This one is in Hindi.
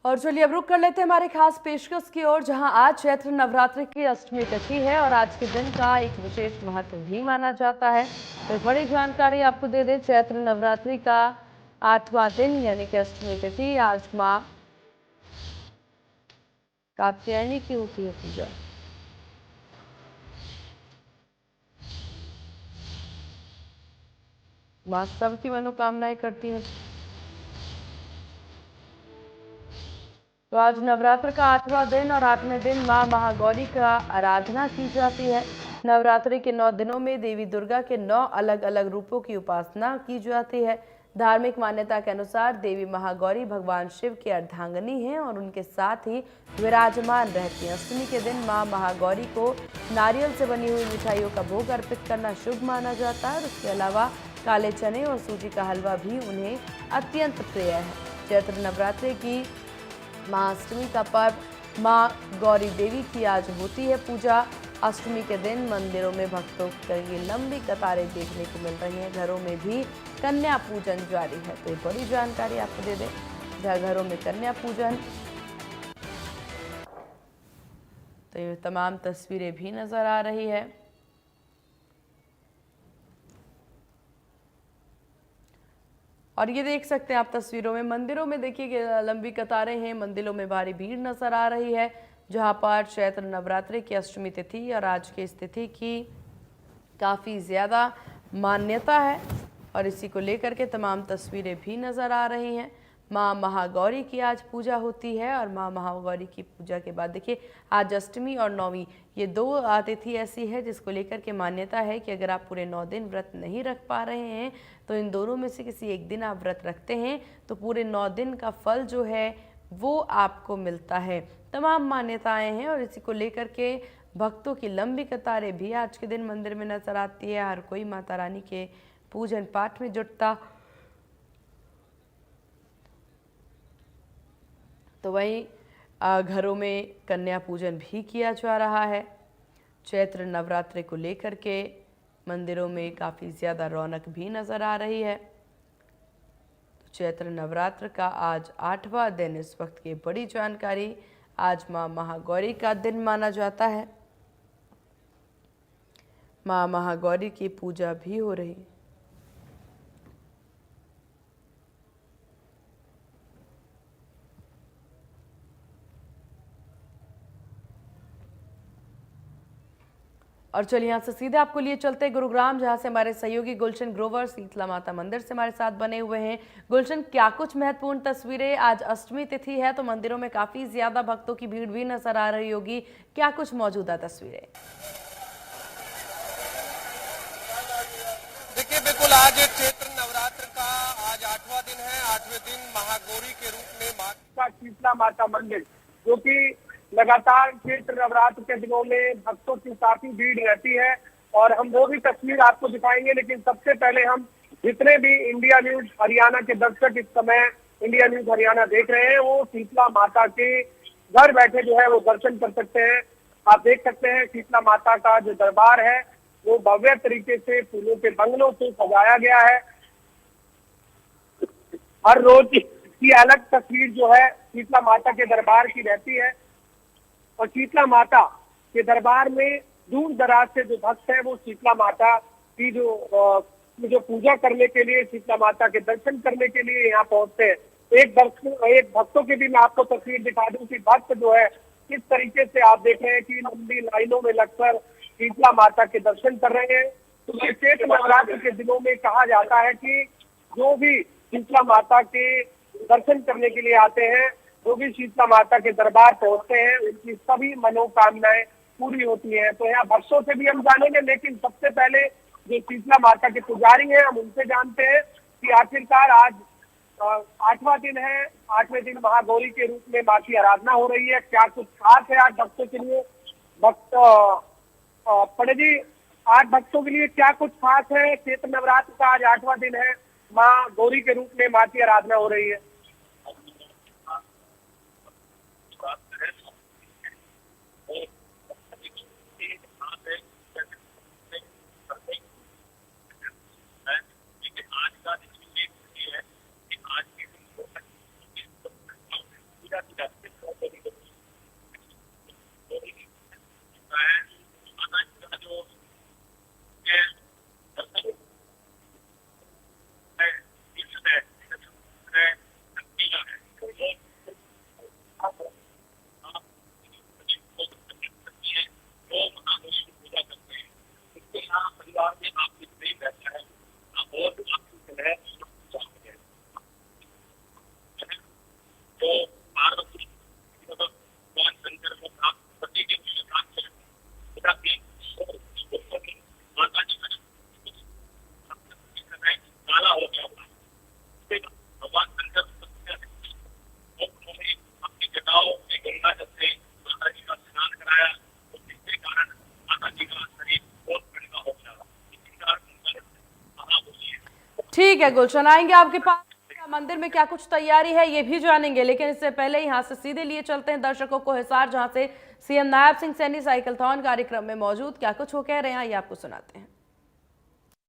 और चलिए अब रुक कर लेते हैं हमारे खास पेशकश की ओर, जहां आज चैत्र नवरात्रि की अष्टमी तिथि है और आज के दिन का एक विशेष महत्व भी माना जाता है। तो बड़ी जानकारी आपको दे दें, चैत्र नवरात्रि का 8वां दिन यानी कि अष्टमी तिथि आज मां कात्यायनी की होती है पूजा। मां सबकी मनोकामनाएं करती है। तो आज नवरात्र का 8वां दिन और 8वें दिन मां महागौरी का आराधना की जाती है। नवरात्रि के 9 दिनों में देवी दुर्गा के 9 अलग अलग रूपों की उपासना की जाती है। धार्मिक मान्यता के अनुसार देवी महागौरी भगवान शिव की अर्धांगिनी हैं और उनके साथ ही विराजमान रहती हैं। अष्टमी के दिन मां महागौरी को नारियल से बनी हुई मिठाइयों का भोग अर्पित करना शुभ माना जाता है और उसके अलावा काले चने और सूजी का हलवा भी उन्हें अत्यंत प्रिय है। चैत्र नवरात्रि की महाअष्टमी का पर्व मां गौरी देवी की आज होती है पूजा। अष्टमी के दिन मंदिरों में भक्तों की लंबी कतारें देखने को मिल रही हैं। घरों में भी कन्या पूजन जारी है। तो ये बड़ी जानकारी आपको दे दें, जहाँ घरों में कन्या पूजन, तो ये तमाम तस्वीरें भी नजर आ रही है। और ये देख सकते हैं आप तस्वीरों में, मंदिरों में देखिए कि लंबी कतारें हैं, मंदिरों में भारी भीड़ नजर आ रही है, जहां पर चैत्र नवरात्रि की अष्टमी तिथि और आज की इस तिथि की काफ़ी ज़्यादा मान्यता है और इसी को लेकर के तमाम तस्वीरें भी नज़र आ रही हैं। मां महागौरी की आज पूजा होती है और मां महागौरी की पूजा के बाद देखिए आज अष्टमी और नौवीं, ये 2 तिथि ऐसी है जिसको लेकर के मान्यता है कि अगर आप पूरे 9 दिन व्रत नहीं रख पा रहे हैं तो इन दोनों में से किसी एक दिन आप व्रत रखते हैं तो पूरे 9 दिन का फल जो है वो आपको मिलता है। तमाम मान्यताएं हैं और इसी को लेकर के भक्तों की लंबी कतारें भी आज के दिन मंदिर में नजर आती है। हर कोई माता रानी के पूजन पाठ में जुटता। तो वहीं घरों में कन्या पूजन भी किया जा रहा है। चैत्र नवरात्रि को लेकर के मंदिरों में काफ़ी ज़्यादा रौनक भी नज़र आ रही है। तो चैत्र नवरात्र का आज 8वां दिन, इस वक्त की बड़ी जानकारी, आज मां महागौरी का दिन माना जाता है। मां महागौरी की पूजा भी हो रही है। और चलिए यहाँ से सीधे आपको लिए चलते हैं गुरुग्राम, जहाँ से हमारे सहयोगी गुलशन ग्रोवर शीतला माता मंदिर से हमारे साथ बने हुए हैं। गुलशन, क्या कुछ महत्वपूर्ण तस्वीरें, आज अष्टमी तिथि है तो मंदिरों में काफी ज्यादा भक्तों की भीड़ भी नजर आ रही होगी, क्या कुछ मौजूदा तस्वीरें? देखिए बिल्कुल, आज चैत्र नवरात्र का आज 8वां दिन है। 8वें दिन महागौरी के रूप में माता शीतला माता मंदिर, जो कि लगातार चैत्र नवरात्र के दिनों में भक्तों की काफी भीड़ रहती है और हम वो भी तस्वीर आपको दिखाएंगे। लेकिन सबसे पहले हम जितने भी इंडिया न्यूज हरियाणा के दर्शक इस समय इंडिया न्यूज हरियाणा देख रहे हैं, वो शीतला माता के घर बैठे जो है वो दर्शन कर सकते हैं। आप देख सकते हैं शीतला माता का जो दरबार है वो भव्य तरीके से फूलों के बंगलों से सजाया गया है। हर रोज की अलग तस्वीर जो है शीतला माता के दरबार की रहती है और शीतला माता के दरबार में दूर दराज से जो भक्त है वो शीतला माता की जो पूजा करने के लिए, शीतला माता के दर्शन करने के लिए यहाँ पहुंचते हैं। एक भक्तों की भी मैं आपको तस्वीर दिखा दूं कि भक्त जो है किस तरीके से आप देख रहे हैं कि लंबी लाइनों में लगकर शीतला माता के दर्शन कर रहे हैं। तो चैत्र नवरात्र के दिनों में कहा जाता है कि जो भी शीतला माता के दर्शन करने के लिए आते हैं, जो भी शीतला माता के दरबार पहुंचते हैं, उनकी सभी मनोकामनाएं पूरी होती हैं। तो यहाँ भक्तों से भी हम जानेंगे, लेकिन सबसे पहले जो शीतला माता के पुजारी हैं हम उनसे जानते हैं कि आखिरकार आज 8वां दिन है, 8वें दिन महागौरी के रूप में मां की आराधना हो रही है, क्या कुछ खास है आज भक्तों के लिए? भक्त पंडित जी, आज भक्तों के लिए क्या कुछ खास है? चैत्र नवरात्र का आज 8वां दिन है, मां गौरी के रूप में मां की आराधना हो रही है। है गुलशन, आएंगे आपके पास। मंदिर में क्या कुछ तैयारी है ये भी जानेंगे, लेकिन इससे पहले यहाँ से सीधे लिए चलते हैं दर्शकों को हिसार, जहां से सीएम नायब सिंह सैनी साइकिलथॉन कार्यक्रम में मौजूद क्या कुछ वो कह रहे हैं ये आपको सुनाते हैं।